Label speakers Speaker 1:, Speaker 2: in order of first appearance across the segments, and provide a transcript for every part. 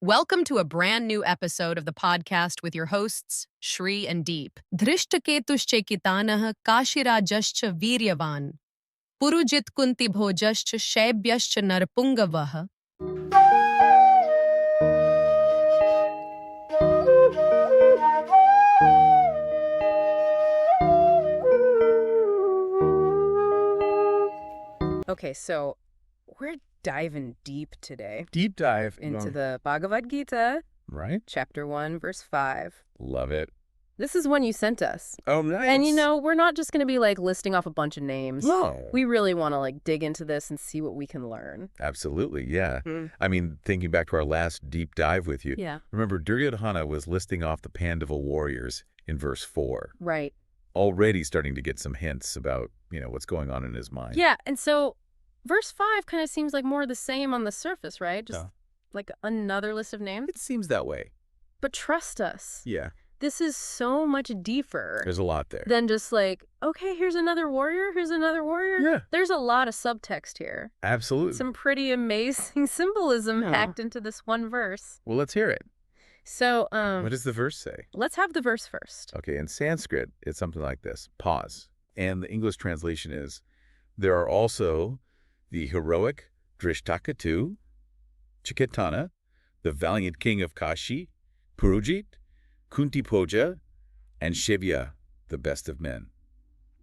Speaker 1: Welcome to a brand new episode of the podcast with your hosts, Shree and Deep. Dhrishtaketushchekitanah kashirajascha viryavan. Purujit kunti bhojascha shaibyascha narpungavah. Okay, so we're diving deep today.
Speaker 2: Deep dive
Speaker 1: into the Bhagavad Gita,
Speaker 2: right?
Speaker 1: Chapter 1, Verse 5.
Speaker 2: Love it.
Speaker 1: This is one you sent us.
Speaker 2: Oh, nice.
Speaker 1: And we're not just going to be listing off a bunch of names.
Speaker 2: No.
Speaker 1: We really want to dig into this and see what we can learn.
Speaker 2: Absolutely, yeah. I mean, thinking back to our last deep dive with you.
Speaker 1: Yeah.
Speaker 2: Remember, Duryodhana was listing off the Pandava warriors in verse 4.
Speaker 1: Right.
Speaker 2: Already starting to get some hints about, what's going on in his mind.
Speaker 1: Yeah, and so verse 5 kind of seems like more of the same on the surface, right? Just like another list of names.
Speaker 2: It seems that way.
Speaker 1: But trust us.
Speaker 2: Yeah.
Speaker 1: This is so much deeper.
Speaker 2: There's a lot there.
Speaker 1: Than just okay, here's another warrior, here's another warrior.
Speaker 2: Yeah.
Speaker 1: There's a lot of subtext here.
Speaker 2: Absolutely.
Speaker 1: Some pretty amazing symbolism packed into this one verse.
Speaker 2: Well, let's hear it.
Speaker 1: So,
Speaker 2: what does the verse say?
Speaker 1: Let's have the verse first.
Speaker 2: Okay, in Sanskrit, it's something like this. Pause. And the English translation is, there are also the heroic Drishtakatu, Chiketana, the valiant king of Kashi, Purujit, Kuntipoja, and Shivya, the best of men.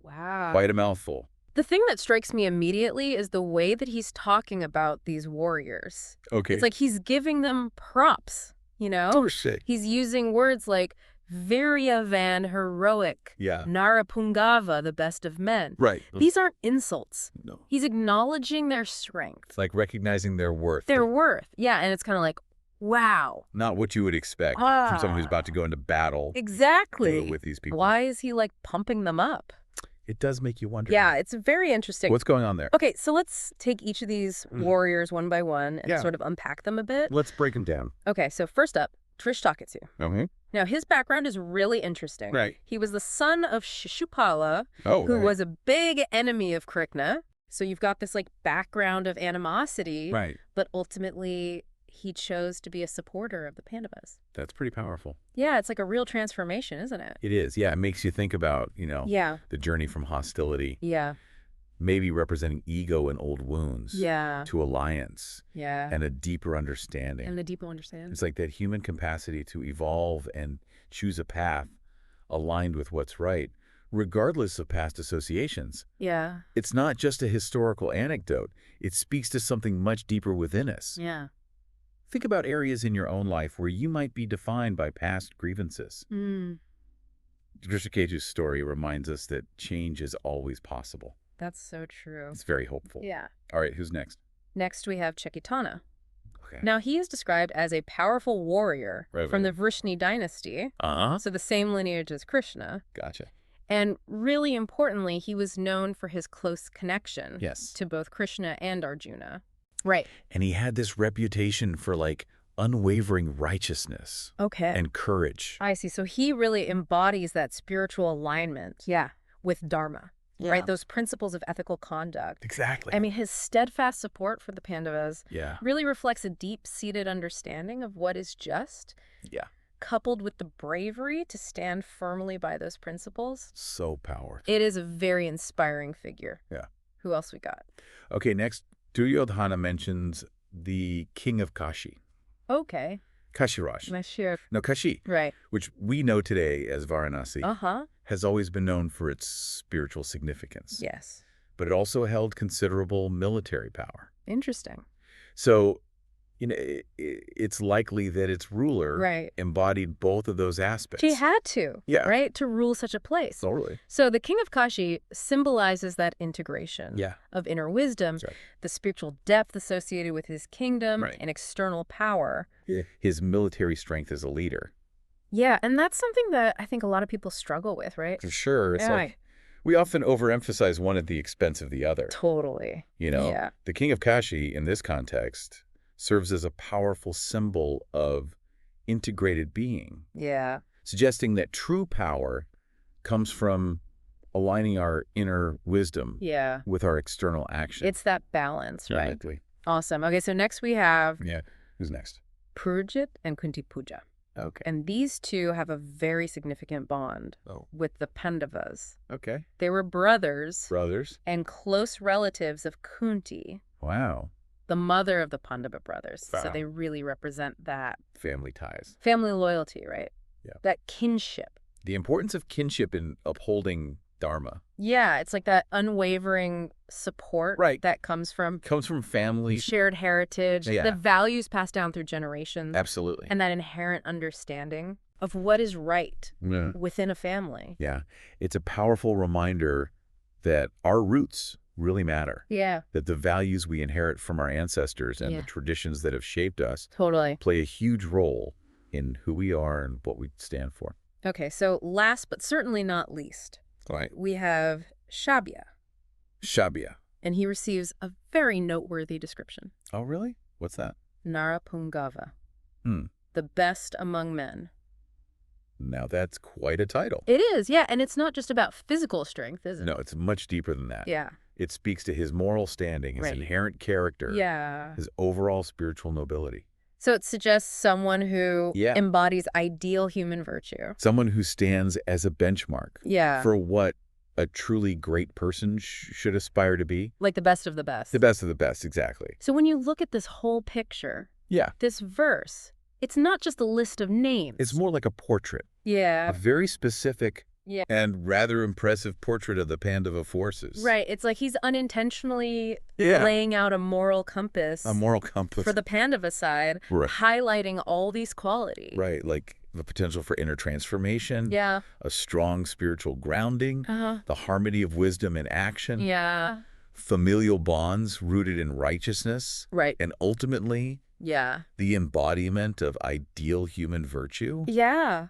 Speaker 1: Wow.
Speaker 2: Quite a mouthful.
Speaker 1: The thing that strikes me immediately is the way that he's talking about these warriors.
Speaker 2: Okay.
Speaker 1: It's like he's giving them props,
Speaker 2: Oh, shit.
Speaker 1: He's using words like Viryavan, heroic,
Speaker 2: Yeah.
Speaker 1: Narapungava, the best of men.
Speaker 2: Right.
Speaker 1: These aren't insults.
Speaker 2: No.
Speaker 1: He's acknowledging their strength.
Speaker 2: It's like recognizing their worth.
Speaker 1: Their worth. Yeah, and it's kind of like, wow.
Speaker 2: Not what you would expect from someone who's about to go into battle.
Speaker 1: Exactly.
Speaker 2: With these people.
Speaker 1: Why is he pumping them up?
Speaker 2: It does make you wonder.
Speaker 1: Yeah, it's very interesting.
Speaker 2: What's going on there?
Speaker 1: Okay, so let's take each of these warriors one by one and sort of unpack them a bit.
Speaker 2: Let's break them down.
Speaker 1: Okay, so first up, Drishtakatu.
Speaker 2: Okay.
Speaker 1: Now, his background is really interesting.
Speaker 2: Right.
Speaker 1: He was the son of Shishupala, who was a big enemy of Krishna. So you've got this background of animosity.
Speaker 2: Right.
Speaker 1: But ultimately, he chose to be a supporter of the Pandavas.
Speaker 2: That's pretty powerful.
Speaker 1: Yeah, it's a real transformation, isn't it?
Speaker 2: It is. Yeah, it makes you think about, the journey from hostility.
Speaker 1: Yeah.
Speaker 2: Maybe representing ego and old wounds.
Speaker 1: Yeah.
Speaker 2: To alliance.
Speaker 1: Yeah.
Speaker 2: And a deeper understanding.
Speaker 1: And a deeper understanding.
Speaker 2: It's like that human capacity to evolve and choose a path aligned with what's right, regardless of past associations.
Speaker 1: Yeah.
Speaker 2: It's not just a historical anecdote. It speaks to something much deeper within us.
Speaker 1: Yeah.
Speaker 2: Think about areas in your own life where you might be defined by past grievances. Drishtaketu's story reminds us that change is always possible.
Speaker 1: That's so true.
Speaker 2: It's very hopeful.
Speaker 1: Yeah.
Speaker 2: All right, who's next?
Speaker 1: Next, we have Chekitana.
Speaker 2: Okay.
Speaker 1: Now, he is described as a powerful warrior from the Vrishni dynasty. So the same lineage as Krishna.
Speaker 2: Gotcha.
Speaker 1: And really importantly, he was known for his close connection to both Krishna and Arjuna. Right.
Speaker 2: And he had this reputation for unwavering righteousness.
Speaker 1: Okay.
Speaker 2: And courage.
Speaker 1: I see. So he really embodies that spiritual alignment. Yeah. With Dharma. Yeah. Right? Those principles of ethical conduct.
Speaker 2: Exactly.
Speaker 1: I mean, his steadfast support for the Pandavas really reflects a deep-seated understanding of what is just. Yeah. Coupled with the bravery to stand firmly by those principles.
Speaker 2: So powerful.
Speaker 1: It is a very inspiring figure.
Speaker 2: Yeah.
Speaker 1: Who else we got?
Speaker 2: Okay, next, Duryodhana mentions the king of Kashi.
Speaker 1: Okay.
Speaker 2: Kashiraj. No, Kashi.
Speaker 1: Right.
Speaker 2: Which we know today as Varanasi. Has always been known for its spiritual significance.
Speaker 1: Yes.
Speaker 2: But it also held considerable military power.
Speaker 1: Interesting.
Speaker 2: So, it's likely that its ruler embodied both of those aspects.
Speaker 1: She had to, right, to rule such a place.
Speaker 2: Totally.
Speaker 1: So the king of Kashi symbolizes that integration of inner wisdom, the spiritual depth associated with his kingdom, and external power.
Speaker 2: His military strength as a leader.
Speaker 1: Yeah, and that's something that I think a lot of people struggle with, right?
Speaker 2: For sure. It's we often overemphasize one at the expense of the other.
Speaker 1: Totally.
Speaker 2: The king of Kashi, in this context, serves as a powerful symbol of integrated being. Yeah. Suggesting that true power comes from aligning our inner wisdom with our external action.
Speaker 1: It's that balance, right?
Speaker 2: Exactly.
Speaker 1: Awesome. Okay, so next we have...
Speaker 2: Yeah. Who's next?
Speaker 3: Purujit and Kunti Puja.
Speaker 2: Okay.
Speaker 3: And these two have a very significant bond
Speaker 2: Oh.
Speaker 3: with the Pandavas.
Speaker 2: Okay.
Speaker 3: They were brothers
Speaker 2: Brothers.
Speaker 3: and close relatives of Kunti,
Speaker 2: Wow.
Speaker 3: the mother of the Pandava brothers.
Speaker 2: Wow.
Speaker 3: So they really represent that
Speaker 2: Family ties.
Speaker 3: family loyalty, right?
Speaker 2: Yeah.
Speaker 3: That kinship.
Speaker 2: The importance of kinship in upholding Dharma.
Speaker 3: Yeah, it's like that unwavering support
Speaker 2: Right.
Speaker 3: that comes from
Speaker 2: Comes from family.
Speaker 3: shared heritage,
Speaker 2: Yeah.
Speaker 3: the values passed down through generations,
Speaker 2: Absolutely.
Speaker 3: and that inherent understanding of what is right
Speaker 2: Yeah.
Speaker 3: within a family.
Speaker 2: Yeah. It's a powerful reminder that our roots really matter.
Speaker 3: Yeah,
Speaker 2: That the values we inherit from our ancestors and
Speaker 3: Yeah.
Speaker 2: the traditions that have shaped us
Speaker 3: totally.
Speaker 2: play a huge role in who we are and what we stand for.
Speaker 3: Okay, so last but certainly not least,
Speaker 2: Right.
Speaker 3: we have Shabya,
Speaker 2: Shabya.
Speaker 3: and he receives a very noteworthy description.
Speaker 2: Oh, really? What's that?
Speaker 3: Narapungava,
Speaker 2: Hmm.
Speaker 3: the best among men.
Speaker 2: Now that's quite a title.
Speaker 3: It is, yeah, and it's not just about physical strength, is it?
Speaker 2: No, it's much deeper than that.
Speaker 3: Yeah.
Speaker 2: It speaks to his moral standing, his
Speaker 3: Right.
Speaker 2: inherent character,
Speaker 3: Yeah.
Speaker 2: his overall spiritual nobility.
Speaker 3: So it suggests someone who
Speaker 2: Yeah.
Speaker 3: embodies ideal human virtue.
Speaker 2: Someone who stands as a benchmark
Speaker 3: Yeah.
Speaker 2: for what a truly great person should aspire to be.
Speaker 3: Like the best of the best.
Speaker 2: The best of the best, exactly.
Speaker 3: So when you look at this whole picture,
Speaker 2: Yeah.
Speaker 3: this verse, it's not just a list of names.
Speaker 2: It's more like a portrait, a
Speaker 3: Yeah.
Speaker 2: very specific
Speaker 3: Yeah.
Speaker 2: and rather impressive portrait of the Pandava forces.
Speaker 3: Right. It's like he's unintentionally
Speaker 2: Yeah.
Speaker 3: laying out a moral compass
Speaker 2: A moral compass.
Speaker 3: for the Pandava side,
Speaker 2: Right.
Speaker 3: highlighting all these qualities.
Speaker 2: Right, like the potential for inner transformation,
Speaker 3: Yeah.
Speaker 2: a strong spiritual grounding,
Speaker 3: Uh-huh.
Speaker 2: the harmony of wisdom and action,
Speaker 3: Yeah.
Speaker 2: familial bonds rooted in righteousness,
Speaker 3: Right.
Speaker 2: and ultimately
Speaker 3: Yeah.
Speaker 2: the embodiment of ideal human virtue.
Speaker 3: Yeah.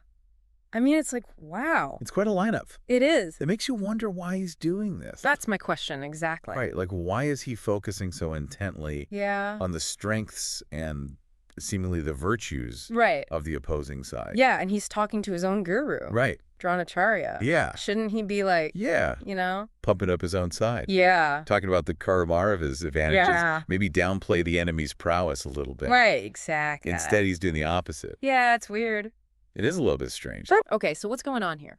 Speaker 3: I mean, it's like, wow.
Speaker 2: It's quite a lineup.
Speaker 3: It is.
Speaker 2: It makes you wonder why he's doing this.
Speaker 3: That's my question, exactly.
Speaker 2: Right, like why is he focusing so intently
Speaker 3: Yeah.
Speaker 2: on the strengths and seemingly the virtues
Speaker 3: Right.
Speaker 2: of the opposing side?
Speaker 3: Yeah, and he's talking to his own guru,
Speaker 2: Right.
Speaker 3: Dronacharya.
Speaker 2: Yeah.
Speaker 3: Shouldn't he be like,
Speaker 2: Yeah.
Speaker 3: you know?
Speaker 2: Pumping up his own side.
Speaker 3: Yeah.
Speaker 2: Talking about the karma of his advantages.
Speaker 3: Yeah.
Speaker 2: Maybe downplay the enemy's prowess a little bit.
Speaker 3: Right, exactly.
Speaker 2: Instead, he's doing the opposite.
Speaker 3: Yeah, it's weird.
Speaker 2: It is a little bit strange.
Speaker 3: Okay, so what's going on here?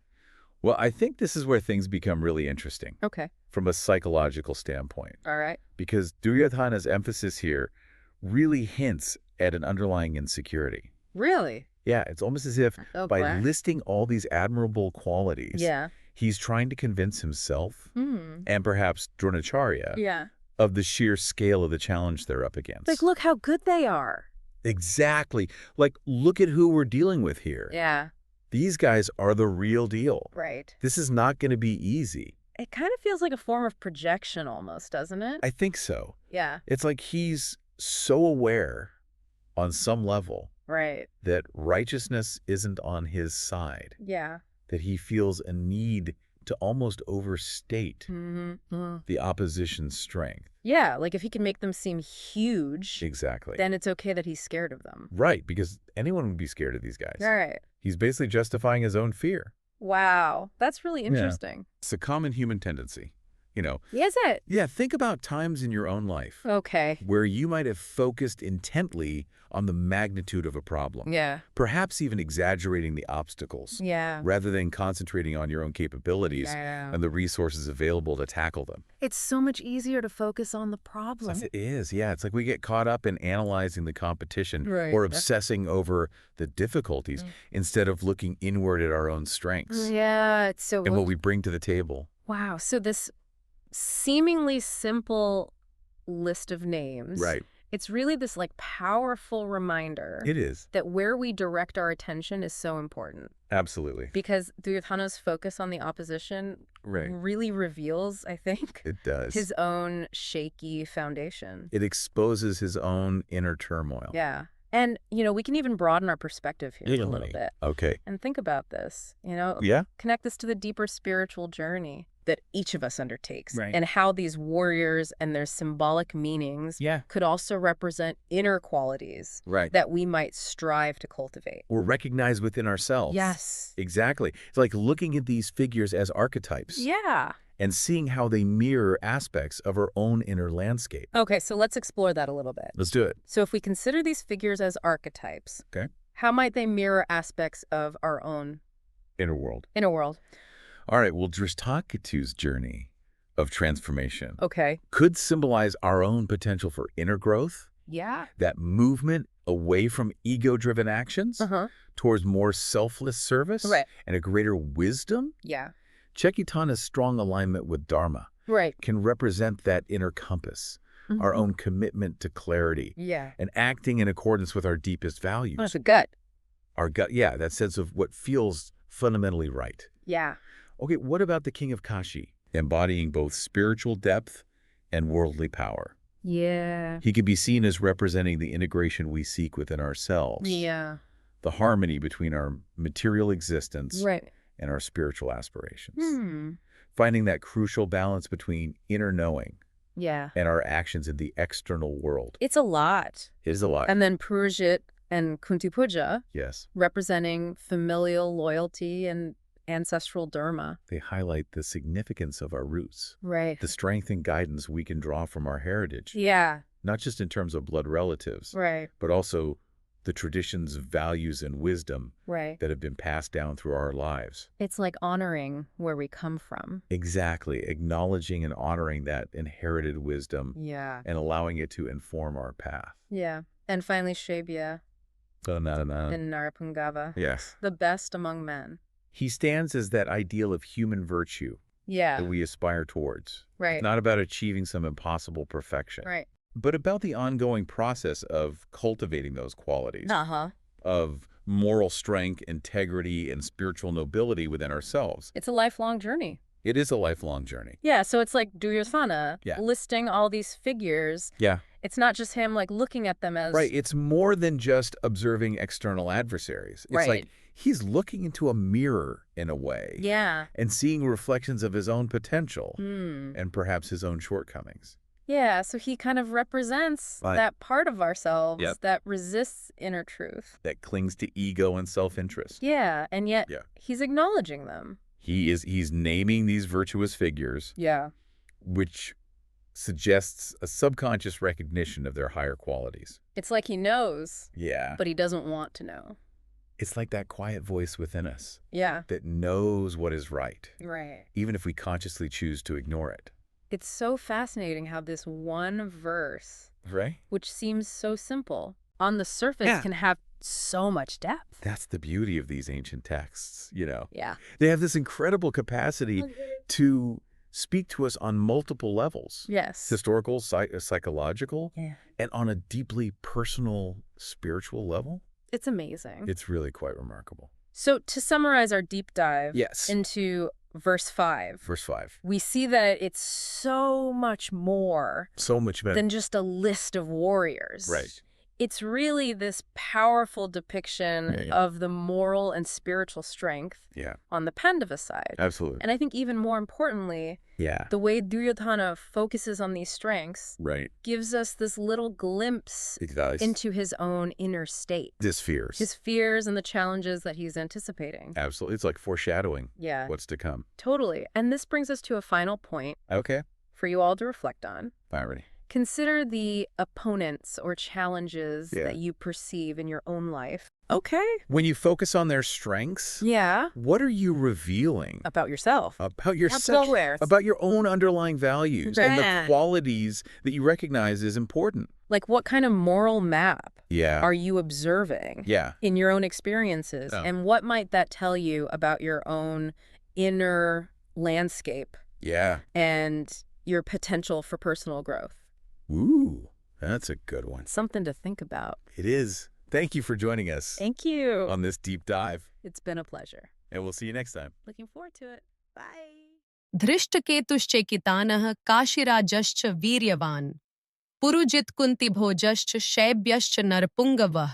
Speaker 2: Well, I think this is where things become really interesting
Speaker 3: Okay.
Speaker 2: from a psychological standpoint,
Speaker 3: All right.
Speaker 2: because Duryodhana's emphasis here really hints at an underlying insecurity.
Speaker 3: Really?
Speaker 2: Yeah, it's almost as if by
Speaker 3: Okay.
Speaker 2: listing all these admirable qualities,
Speaker 3: Yeah.
Speaker 2: he's trying to convince himself
Speaker 3: Hmm.
Speaker 2: and perhaps Dronacharya
Speaker 3: Yeah.
Speaker 2: of the sheer scale of the challenge they're up against.
Speaker 3: Like, look how good they are.
Speaker 2: Exactly. Like, look at who we're dealing with here.
Speaker 3: Yeah.
Speaker 2: These guys are the real deal.
Speaker 3: Right.
Speaker 2: This is not going to be easy.
Speaker 3: It kind of feels like a form of projection almost, doesn't it?
Speaker 2: I think so.
Speaker 3: Yeah.
Speaker 2: It's like he's so aware on some level
Speaker 3: Right.
Speaker 2: that righteousness isn't on his side,
Speaker 3: Yeah.
Speaker 2: that he feels a need to almost overstate
Speaker 3: Mm-hmm.
Speaker 2: the opposition's strength.
Speaker 3: Yeah, like if he can make them seem huge,
Speaker 2: Exactly.
Speaker 3: then it's okay that he's scared of them.
Speaker 2: Right, because anyone would be scared of these guys.
Speaker 3: All right.
Speaker 2: He's basically justifying his own fear.
Speaker 3: Wow. That's really interesting.
Speaker 2: It's a common human tendency. You know,
Speaker 3: Is it?
Speaker 2: yeah, think about times in your own life
Speaker 3: Okay.
Speaker 2: where you might have focused intently on the magnitude of a problem,
Speaker 3: Yeah.
Speaker 2: perhaps even exaggerating the obstacles,
Speaker 3: Yeah.
Speaker 2: rather than concentrating on your own capabilities
Speaker 3: Yeah.
Speaker 2: and the resources available to tackle them.
Speaker 3: It's so much easier to focus on the problem.
Speaker 2: It is, yeah. It's like we get caught up in analyzing the competition
Speaker 3: Right.
Speaker 2: or obsessing over the difficulties instead of looking inward at our own strengths
Speaker 3: Yeah, it's so...
Speaker 2: and what we bring to the table.
Speaker 3: Wow. So this seemingly simple list of names.
Speaker 2: Right.
Speaker 3: It's really this like powerful reminder
Speaker 2: It is.
Speaker 3: that where we direct our attention is so important.
Speaker 2: Absolutely.
Speaker 3: Because Duryodhana's focus on the opposition
Speaker 2: Right.
Speaker 3: really reveals, I think,
Speaker 2: It does.
Speaker 3: his own shaky foundation.
Speaker 2: It exposes his own inner turmoil.
Speaker 3: Yeah. And, you know, we can even broaden our perspective here a little
Speaker 2: Really?
Speaker 3: bit
Speaker 2: Okay.
Speaker 3: and think about this, you know,
Speaker 2: Yeah?
Speaker 3: connect this to the deeper spiritual journey that each of us undertakes
Speaker 4: Right.
Speaker 3: and how these warriors and their symbolic meanings
Speaker 4: Yeah.
Speaker 3: could also represent inner qualities
Speaker 2: Right.
Speaker 3: that we might strive to cultivate.
Speaker 2: Or recognize within ourselves.
Speaker 3: Yes.
Speaker 2: Exactly. It's like looking at these figures as archetypes.
Speaker 3: Yeah.
Speaker 2: and seeing how they mirror aspects of our own inner landscape.
Speaker 3: Okay, so let's explore that a little bit.
Speaker 2: Let's do it.
Speaker 3: So if we consider these figures as archetypes,
Speaker 2: Okay.
Speaker 3: how might they mirror aspects of our own
Speaker 2: Inner world.
Speaker 3: inner world?
Speaker 2: All right, well, Drishtaketu's journey of transformation
Speaker 3: Okay.
Speaker 2: could symbolize our own potential for inner growth,
Speaker 3: Yeah.
Speaker 2: that movement away from ego-driven actions towards more selfless service
Speaker 3: Right.
Speaker 2: and a greater wisdom.
Speaker 3: Yeah.
Speaker 2: Chaitana's strong alignment with Dharma
Speaker 3: Right.
Speaker 2: can represent that inner compass, our own commitment to clarity,
Speaker 3: Yeah.
Speaker 2: and acting in accordance with our deepest values.
Speaker 3: That's a gut.
Speaker 2: Our gut, yeah, that sense of what feels fundamentally right.
Speaker 3: Yeah.
Speaker 2: Okay, what about the King of Kashi, embodying both spiritual depth and worldly power?
Speaker 3: Yeah.
Speaker 2: He can be seen as representing the integration we seek within ourselves,
Speaker 3: Yeah.
Speaker 2: the harmony between our material existence
Speaker 3: Right.
Speaker 2: and our spiritual aspirations.
Speaker 3: Hmm.
Speaker 2: Finding that crucial balance between inner knowing
Speaker 3: Yeah.
Speaker 2: and our actions in the external world.
Speaker 3: It's a lot.
Speaker 2: It is a lot.
Speaker 3: And then Purujit and Kunti Puja
Speaker 2: Yes.
Speaker 3: representing familial loyalty and ancestral dharma.
Speaker 2: They highlight the significance of our roots,
Speaker 3: Right.
Speaker 2: the strength and guidance we can draw from our heritage,
Speaker 3: Yeah.
Speaker 2: not just in terms of blood relatives,
Speaker 3: Right.
Speaker 2: but also the traditions, values, and wisdom
Speaker 3: Right.
Speaker 2: that have been passed down through our lives.
Speaker 3: It's like honoring where we come from.
Speaker 2: Exactly. Acknowledging and honoring that inherited wisdom
Speaker 3: Yeah.
Speaker 2: and allowing it to inform our path.
Speaker 3: Yeah. And finally, Shebya and Narapungava,
Speaker 2: Yes.
Speaker 3: the best among men.
Speaker 2: He stands as that ideal of human virtue
Speaker 3: Yeah.
Speaker 2: that we aspire towards.
Speaker 3: Right.
Speaker 2: It's not about achieving some impossible perfection,
Speaker 3: Right.
Speaker 2: but about the ongoing process of cultivating those qualities, of moral strength, integrity, and spiritual nobility within ourselves.
Speaker 3: It's a lifelong journey.
Speaker 2: It is a lifelong journey.
Speaker 3: Yeah, so it's like Duryodhana
Speaker 2: Yeah.
Speaker 3: listing all these figures.
Speaker 2: Yeah.
Speaker 3: It's not just him like looking at them as
Speaker 2: Right. It's more than just observing external adversaries. It's
Speaker 3: Right.
Speaker 2: like he's looking into a mirror in a way.
Speaker 3: Yeah.
Speaker 2: And seeing reflections of his own potential
Speaker 3: Hmm.
Speaker 2: and perhaps his own shortcomings.
Speaker 3: Yeah, so he kind of represents
Speaker 2: Right.
Speaker 3: that part of ourselves
Speaker 2: Yep.
Speaker 3: that resists inner truth.
Speaker 2: That clings to ego and self-interest.
Speaker 3: Yeah, and yet
Speaker 2: Yeah.
Speaker 3: he's acknowledging them.
Speaker 2: He's naming these virtuous figures,
Speaker 3: Yeah.
Speaker 2: which suggests a subconscious recognition of their higher qualities.
Speaker 3: It's like he knows,
Speaker 2: Yeah.
Speaker 3: but he doesn't want to know.
Speaker 2: It's like that quiet voice within us
Speaker 3: Yeah.
Speaker 2: that knows what is right,
Speaker 3: Right.
Speaker 2: even if we consciously choose to ignore it.
Speaker 3: It's so fascinating how this one verse,
Speaker 2: Right?
Speaker 3: which seems so simple, on the surface
Speaker 2: Yeah.
Speaker 3: can have so much depth.
Speaker 2: That's the beauty of these ancient texts, you know.
Speaker 3: Yeah.
Speaker 2: They have this incredible capacity to speak to us on multiple levels.
Speaker 3: Yes.
Speaker 2: Historical, psychological,
Speaker 3: Yeah.
Speaker 2: and on a deeply personal, spiritual level.
Speaker 3: It's amazing.
Speaker 2: It's really quite remarkable.
Speaker 3: So to summarize our deep dive
Speaker 2: Yes.
Speaker 3: into verse 5,
Speaker 2: Verse 5.
Speaker 3: we see that it's so much more
Speaker 2: So much better.
Speaker 3: than just a list of warriors.
Speaker 2: Right.
Speaker 3: It's really this powerful depiction
Speaker 2: Yeah, yeah.
Speaker 3: of the moral and spiritual strength
Speaker 2: Yeah,
Speaker 3: on the Pandava side.
Speaker 2: absolutely.
Speaker 3: And I think even more importantly,
Speaker 2: Yeah.
Speaker 3: the way Duryodhana focuses on these strengths
Speaker 2: Right.
Speaker 3: gives us this little glimpse
Speaker 2: It does.
Speaker 3: into his own inner state,
Speaker 2: His fears.
Speaker 3: his fears and the challenges that he's anticipating.
Speaker 2: Absolutely. It's like foreshadowing
Speaker 3: Yeah,
Speaker 2: what's to come.
Speaker 3: totally. And this brings us to a final point
Speaker 2: Okay.
Speaker 3: for you all to reflect on.
Speaker 2: Fine, ready.
Speaker 3: Consider the opponents or challenges
Speaker 2: Yeah.
Speaker 3: that you perceive in your own life. Okay.
Speaker 2: When you focus on their strengths,
Speaker 3: Yeah.
Speaker 2: what are you revealing
Speaker 3: About yourself.
Speaker 2: about yourself, about your own underlying values and
Speaker 3: Yeah.
Speaker 2: the qualities that you recognize as important?
Speaker 3: Like, what kind of moral map
Speaker 2: Yeah.
Speaker 3: are you observing
Speaker 2: Yeah.
Speaker 3: in your own experiences?
Speaker 2: Oh.
Speaker 3: And what might that tell you about your own inner landscape
Speaker 2: Yeah.
Speaker 3: and your potential for personal growth?
Speaker 2: Ooh, that's a good one.
Speaker 3: Something to think about.
Speaker 2: It is. Thank you for joining us
Speaker 3: Thank you.
Speaker 2: on this deep dive,
Speaker 3: It's been a pleasure.
Speaker 2: and we'll see you next time.
Speaker 3: Looking forward to it. Bye.
Speaker 1: धृष्टकेतुश्चैकितानः काशीराजश्च वीर्यवान् पुरुजित्कुन्तिभोजश्च शैब्यश्च नरपुङ्गवः